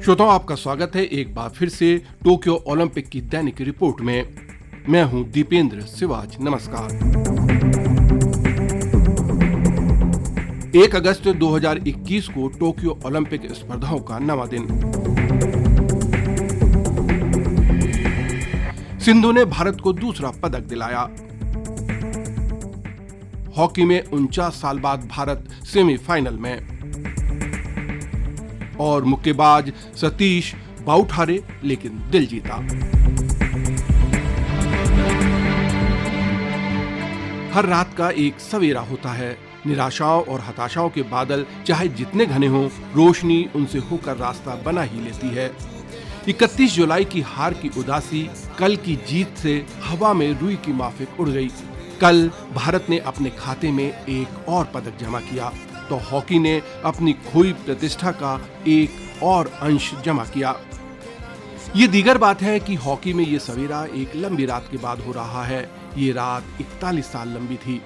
श्रोताओं, आपका स्वागत है एक बार फिर से टोक्यो ओलंपिक की दैनिक रिपोर्ट में। मैं हूं दीपेंद्र सिवाज। नमस्कार। 1 अगस्त 2021 को टोक्यो ओलंपिक स्पर्धाओं का नवा दिन। सिंधु ने भारत को दूसरा पदक दिलाया। हॉकी में 49 साल बाद भारत सेमीफाइनल में। और मुक्केबाज सतीश बाउट हारे लेकिन दिल जीता। हर रात का एक सवेरा होता है। निराशाओं और हताशाओं के बादल चाहे जितने घने हों, रोशनी उनसे होकर रास्ता बना ही लेती है। 31 जुलाई की हार की उदासी कल की जीत से हवा में रुई की माफिक उड़ गई। कल भारत ने अपने खाते में एक और पदक जमा किया तो हॉकी ने अपनी खोई प्रतिष्ठा का एक और अंश जमा किया। ये दीगर बात है कि हॉकी में ये सवेरा एक लंबी रात के बाद हो रहा है। ये रात 41 साल लंबी थी।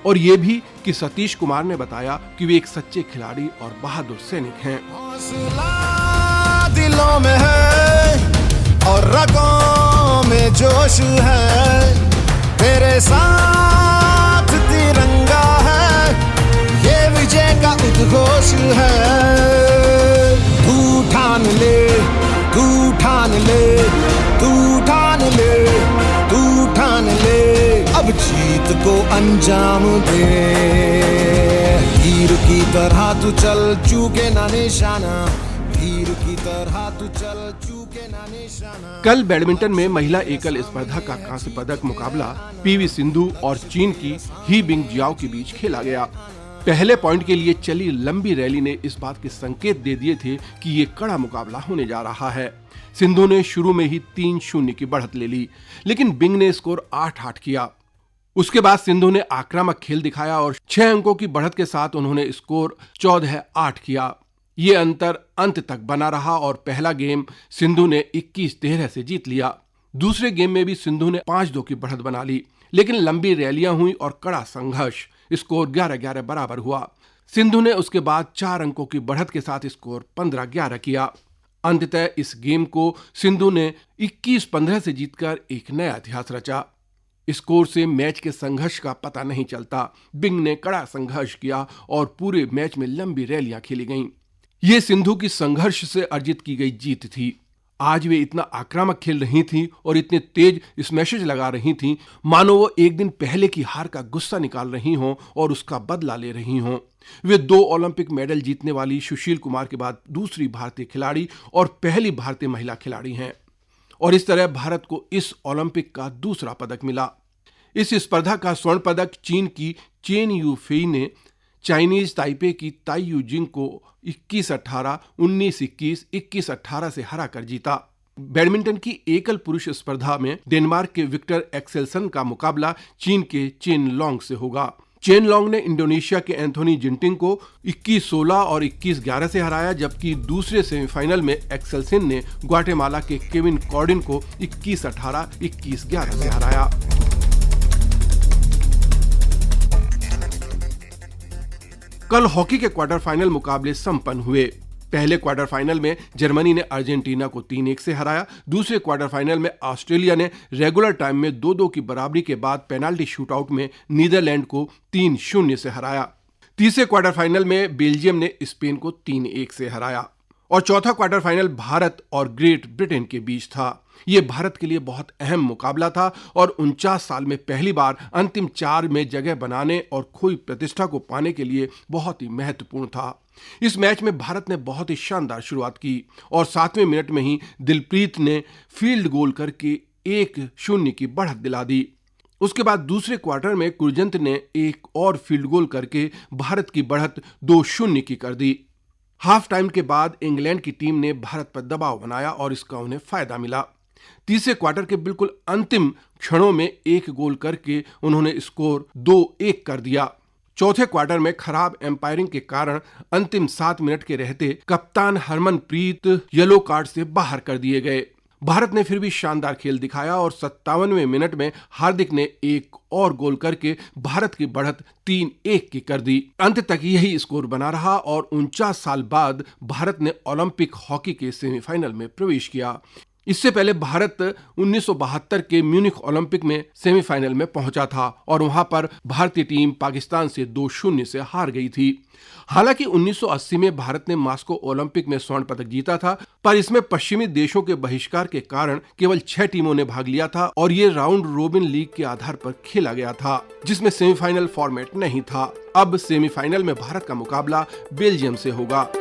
और ये भी कि सतीश कुमार ने बताया कि वे एक सच्चे खिलाड़ी और बहादुर सैनिक हैं। हौसला दिलों में है और रगों में जोश है, तेरे साथ तिरंगा है, ये विजय का उद्घोष है। तू ठान ले, तू ठान ले, तू ठान ले, तू ठान ले, अब जीत को अंजाम दे। तीर की तरह तू चल, चूके ना निशाना, तीर की तरह तू चल, चूके ना निशाना। कल बैडमिंटन में महिला एकल स्पर्धा का कांस्य पदक मुकाबला पीवी सिंधु और चीन की ही बिंगजियाओ के बीच खेला गया। पहले पॉइंट के लिए चली लंबी रैली ने इस बात के संकेत दे दिए थे कि ये कड़ा मुकाबला होने जा रहा है। सिंधु ने शुरू में ही 3-0 की बढ़त ले ली, लेकिन बिंग ने स्कोर 8-8 किया। उसके बाद सिंधु ने आक्रामक खेल दिखाया और 6 अंकों की बढ़त के साथ उन्होंने स्कोर 14-8 किया। ये अंतर अंत तक बना रहा और पहला गेम सिंधु ने 21-13 से जीत लिया। दूसरे गेम में भी सिंधु ने 5-2 की बढ़त बना ली, लेकिन लंबी रैलियां हुई और कड़ा संघर्ष। स्कोर 11-11 बराबर हुआ। सिंधु ने उसके बाद 4 अंकों की बढ़त के साथ स्कोर 15-11 किया। अंततः इस गेम को सिंधु ने 21-15 से जीतकर एक नया इतिहास रचा। स्कोर से मैच के संघर्ष का पता नहीं चलता। बिंग ने कड़ा संघर्ष किया और पूरे मैच में लंबी रैलियां खेली गईं। ये सिंधु की संघर्ष से अर्जित की गई जीत थी। आज वे इतना आक्रामक खेल रही थीं और इतने तेज स्मैशेज लगा रही थीं, मानो वो एक दिन पहले की हार का गुस्सा निकाल रही हों और उसका बदला ले रही हों। वे 2 ओलंपिक मेडल जीतने वाली सुशील कुमार के बाद दूसरी भारतीय खिलाड़ी और पहली भारतीय महिला खिलाड़ी हैं। और इस तरह भारत को इस ओलंपिक का दूसरा पदक मिला। इस स्पर्धा का स्वर्ण पदक चीन की चेन यू फेई ने चाइनीज ताइपे की ताई यू जिंग को 21-18, 19-21, 21-18 से हराकर जीता। बैडमिंटन की एकल पुरुष स्पर्धा में डेनमार्क के विक्टर एक्सेल्सन का मुकाबला चीन के चेन लॉन्ग से होगा। चेन लॉन्ग ने इंडोनेशिया के एंथोनी जिंटिंग को 21-16 और 21-11 से हराया, जबकि दूसरे सेमीफाइनल में एक्सेल्सन ने ग्वाटेमाला के केविन कॉर्डिन को 21-18, 21-11 से हराया। कल हॉकी के क्वार्टर फाइनल मुकाबले संपन्न हुए। पहले क्वार्टर फाइनल में जर्मनी ने अर्जेंटीना को 3-1 से हराया। दूसरे क्वार्टर फाइनल में ऑस्ट्रेलिया ने रेगुलर टाइम में 2-2 की बराबरी के बाद पेनाल्टी शूटआउट में नीदरलैंड को 3-0 से हराया। तीसरे क्वार्टर फाइनल में बेल्जियम ने स्पेन को 3-1 से हराया। और चौथा क्वार्टर फाइनल भारत और ग्रेट ब्रिटेन के बीच था। ये भारत के लिए बहुत अहम मुकाबला था और 49 साल में पहली बार अंतिम 4 में जगह बनाने और खोई प्रतिष्ठा को पाने के लिए बहुत ही महत्वपूर्ण था। इस मैच में भारत ने बहुत ही शानदार शुरुआत की और 7वें मिनट में ही दिलप्रीत ने फील्ड गोल करके 1-0 की बढ़त दिला दी। उसके बाद दूसरे क्वार्टर में कुरजंत ने एक और फील्ड गोल करके भारत की बढ़त 2-0 की कर दी। हाफ टाइम के बाद इंग्लैंड की टीम ने भारत पर दबाव बनाया और इसका उन्हें फायदा मिला। तीसरे क्वार्टर के बिल्कुल अंतिम क्षणों में एक गोल करके उन्होंने स्कोर 2-1 कर दिया। चौथे क्वार्टर में खराब एम्पायरिंग के कारण अंतिम 7 मिनट के रहते कप्तान हरमनप्रीत येलो कार्ड से बाहर कर दिए गए। भारत ने फिर भी शानदार खेल दिखाया और 57वें मिनट में हार्दिक ने एक और गोल करके भारत की बढ़त 3-1 की कर दी। अंत तक यही स्कोर बना रहा और 49 साल बाद भारत ने ओलंपिक हॉकी के सेमीफाइनल में प्रवेश किया। इससे पहले भारत 1972 के म्यूनिख ओलंपिक में सेमीफाइनल में पहुंचा था और वहां पर भारतीय टीम पाकिस्तान से 2-0 से हार गई थी। हालांकि 1980 में भारत ने मास्को ओलंपिक में स्वर्ण पदक जीता था, पर इसमें पश्चिमी देशों के बहिष्कार के कारण केवल 6 टीमों ने भाग लिया था और ये राउंड रोबिन लीग के आधार पर खेला गया था, जिसमें सेमीफाइनल फॉर्मेट नहीं था। अब सेमीफाइनल में भारत का मुकाबला बेल्जियम से होगा।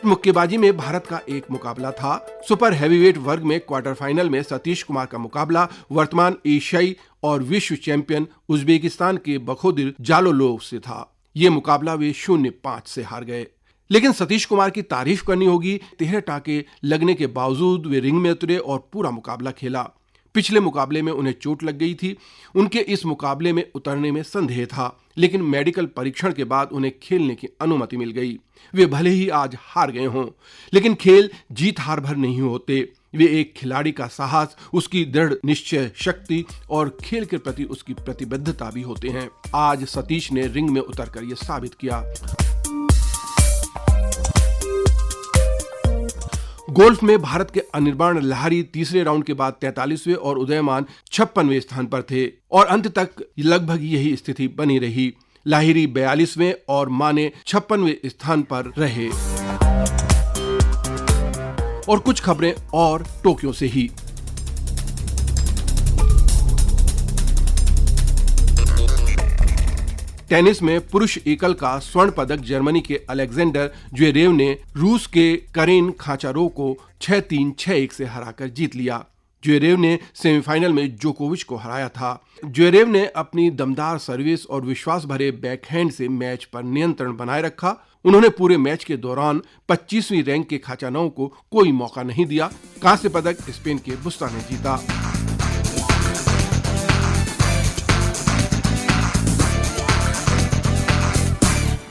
मुक्केबाजी में भारत का एक मुकाबला था। सुपर हैवीवेट वर्ग में क्वार्टर फाइनल में सतीश कुमार का मुकाबला वर्तमान एशियाई और विश्व चैंपियन उज्बेकिस्तान के बखोदिर जालोलोव से था। ये मुकाबला वे 0-5 से हार गए। लेकिन सतीश कुमार की तारीफ करनी होगी। 13 टाके लगने के बावजूद वे रिंग में उतरे और पूरा मुकाबला खेला। पिछले मुकाबले में उन्हें चोट लग गई थी। उनके इस मुकाबले में उतरने में संदेह था, लेकिन मेडिकल परीक्षण के बाद उन्हें खेलने की अनुमति मिल गई। वे भले ही आज हार गए हों, लेकिन खेल जीत हार भर नहीं होते। वे एक खिलाड़ी का साहस, उसकी दृढ़ निश्चय शक्ति और खेल के प्रति उसकी प्रतिबद्धता भी होते हैं। आज सतीश ने रिंग में उतरकर यह साबित किया। गोल्फ में भारत के अनिर्बाण लाहिरी तीसरे राउंड के बाद 43वें और उदयमान 56वें स्थान पर थे और अंत तक लगभग यही स्थिति बनी रही। लाहिरी 42वें और माने 56वें स्थान पर रहे। और कुछ खबरें और टोक्यो से ही। टेनिस में पुरुष एकल का स्वर्ण पदक जर्मनी के अलेक्जेंडर ज्वेरेव ने रूस के करेन खाचारोव को 6-3, 6-1 से हराकर जीत लिया। ज्वेरेव ने सेमीफाइनल में जोकोविच को हराया था। ज्वेरेव ने अपनी दमदार सर्विस और विश्वास भरे बैकहैंड से मैच पर नियंत्रण बनाए रखा। उन्होंने पूरे मैच के दौरान 25वीं रैंक के खाचानोव को कोई मौका नहीं दिया। कांस्य पदक स्पेन के बुस्ता ने जीता।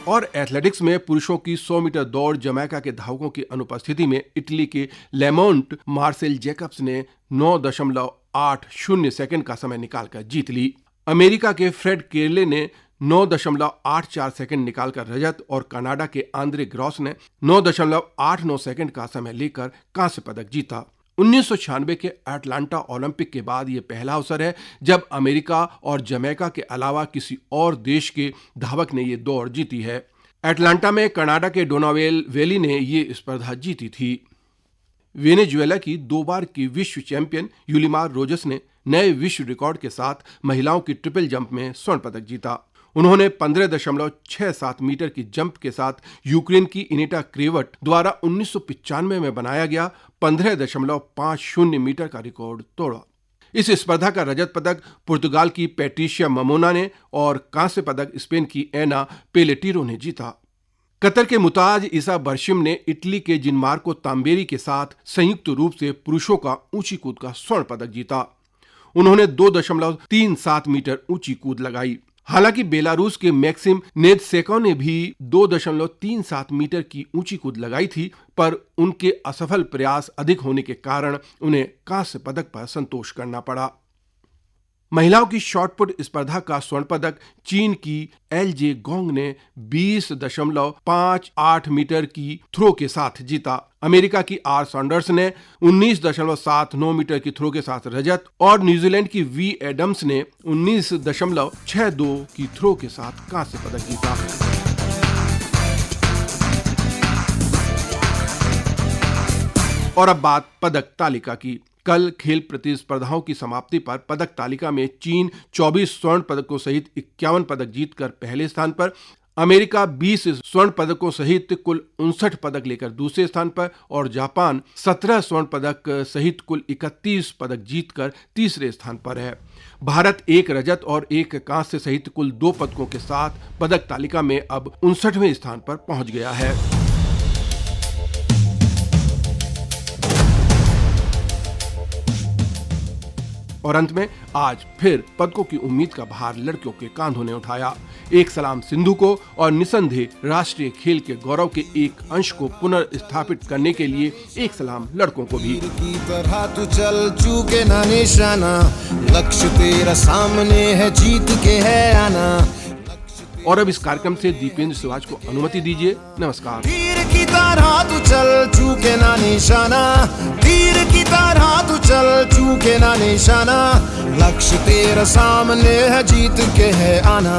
और एथलेटिक्स में पुरुषों की 100 मीटर दौड़ जमैका के धावकों की अनुपस्थिति में इटली के लेमोंट मार्सेल जैकब्स ने 9.80 सेकंड का समय निकालकर जीत ली। अमेरिका के फ्रेड केरले ने 9.84 सेकंड निकालकर रजत और कनाडा के आंद्रे ग्रॉस ने 9.89 सेकंड का समय लेकर कांस्य पदक जीता। 1996 के अटलांटा ओलंपिक के बाद ये पहला अवसर है जब अमेरिका और जमैका के अलावा किसी और देश के धावक ने ये दौड़ जीती है। अटलांटा में कनाडा के डोनावेल वैली ने ये स्पर्धा जीती थी। वेनेजुएला की 2 बार की विश्व चैंपियन यूलिमार रोजस ने नए विश्व रिकॉर्ड के साथ महिलाओं की ट्रिपल जंप में स्वर्ण पदक जीता। उन्होंने 15.67 मीटर की जंप के साथ यूक्रेन की इनेटा क्रेवट द्वारा 1995 में बनाया गया 15.50 मीटर का रिकॉर्ड तोड़ा। इस स्पर्धा का रजत पदक पुर्तगाल की पैट्रिशिया ममोना ने और कांस्य पदक स्पेन की एना पेलेटिरो ने जीता। कतर के मुताज ईसा बर्शिम ने इटली के जिनमार्को तांबेरी के साथ संयुक्त रूप से पुरुषों का ऊंची कूद का स्वर्ण पदक जीता। उन्होंने 2.37 मीटर ऊंची कूद लगाई। हालांकि बेलारूस के मैक्सिम नेदसेकोव ने भी 2.37 मीटर की ऊंची कूद लगाई थी, पर उनके असफल प्रयास अधिक होने के कारण उन्हें कांस्य पदक पर संतोष करना पड़ा। महिलाओं की शॉटपुट स्पर्धा का स्वर्ण पदक चीन की एलजे गोंग ने 20.58 मीटर की थ्रो के साथ जीता। अमेरिका की आर सॉन्डर्स ने 19.79 मीटर की थ्रो के साथ रजत और न्यूजीलैंड की वी एडम्स ने 19.62 की थ्रो के साथ कांस्य पदक जीता। और अब बात पदक तालिका की। कल खेल प्रतिस्पर्धाओं की समाप्ति पर पदक तालिका में चीन 24 स्वर्ण पदकों सहित 51 पदक जीतकर पहले स्थान पर, अमेरिका 20 स्वर्ण पदकों सहित कुल 59 पदक लेकर दूसरे स्थान पर और जापान 17 स्वर्ण पदक सहित कुल 31 पदक जीतकर तीसरे स्थान पर है। भारत 1 रजत और 1 कांस्य सहित कुल 2 पदकों के साथ पदक तालिका में अब 59वें स्थान पर पहुंच गया है। और अंत में आज फिर पदकों की उम्मीद का भार लड़कियों के कांधों ने उठाया। एक सलाम सिंधु को और निसंदेह राष्ट्रीय खेल के गौरव के एक अंश को पुनर्स्थापित करने के लिए एक सलाम लड़कों को भी। तीर की तरह तू चल चूके ना निशाना, लक्ष्य तेरा सामने है, जीत के है आना। और अब इस कार्यक्रम से दीपेंद्र शिवाज को अनुमति दीजिए। नमस्कार। तीर की तरह तू चल चूके ना निशाना, तीर की तरह तू चल चूके ना निशाना, लक्ष्य तेरा सामने है, जीत के है आना।